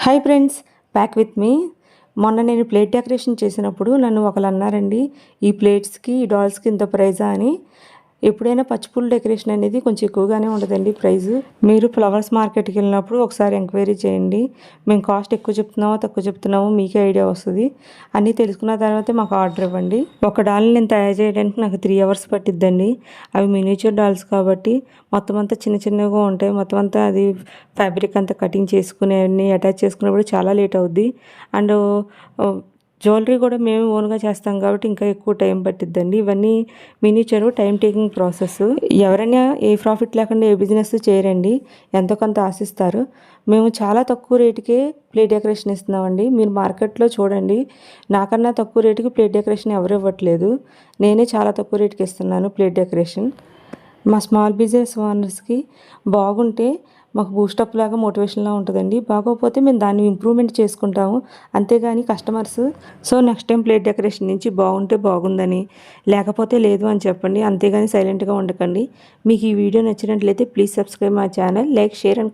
Hi friends, back with me. మొన్న నేను plate decoration చేసినప్పుడు నన్ను ఒకరు అన్నారండి, ఈ ప్లేట్స్కి ఈ డాల్స్కి ఇంత ప్రైజా అని. ఎప్పుడైనా పచ్చిపూల డెకరేషన్ అనేది కొంచెం ఎక్కువగానే ఉంటుందండి ప్రైజు. మీరు ఫ్లవర్స్ మార్కెట్కి వెళ్ళినప్పుడు ఒకసారి ఎంక్వైరీ చేయండి. మేము కాస్ట్ ఎక్కువ చెప్తున్నామో తక్కువ చెప్తున్నామో మీకే ఐడియా వస్తుంది. అన్నీ తెలుసుకున్న తర్వాతే మాకు ఆర్డర్ ఇవ్వండి. ఒక డాల్ని నేను తయారు చేయడానికి నాకు 3 hours పట్టిద్దండి. అవి మినిచర్ డాల్స్ కాబట్టి మొత్తం అంతా చిన్న చిన్నగా ఉంటాయి. మొత్తం అంతా అది ఫ్యాబ్రిక్ అంతా కటింగ్ చేసుకుని అన్నీ అటాచ్ చేసుకున్నప్పుడు చాలా లేట్ అవుద్ది. అండ్ జ్యువెలరీ కూడా మేము ఓన్గా చేస్తాం కాబట్టి ఇంకా ఎక్కువ టైం పట్టిద్దండి. ఇవన్నీ మినిచర్ టైం టేకింగ్ ప్రాసెస్. ఎవరైనా ఏ ప్రాఫిట్ లేకుండా ఏ బిజినెస్ చేయరండి, ఎంతో కొంత ఆశిస్తారు. మేము చాలా తక్కువ రేటుకే ప్లేట్ డెకరేషన్ ఇస్తున్నామండి. మీరు మార్కెట్లో చూడండి, నాకన్నా తక్కువ రేటుకి ప్లేట్ డెకరేషన్ ఎవరు ఇవ్వట్లేదు. నేనే చాలా తక్కువ రేటుకి ఇస్తున్నాను ప్లేట్ డెకరేషన్. మా స్మాల్ బిజినెస్ ఓనర్స్కి బాగుంటే మాకు బూస్టప్ లాగా మోటివేషన్లా ఉంటుందండి. బాగోకపోతే మేము దాన్ని ఇంప్రూవ్మెంట్ చేసుకుంటాము, అంతేగాని customers next time plate decoration నుంచి బాగుంటే బాగుందని, లేకపోతే లేదు అని చెప్పండి. అంతేగాని సైలెంట్గా ఉండకండి. మీకు ఈ వీడియో నచ్చినట్లయితే please subscribe my channel, like, share and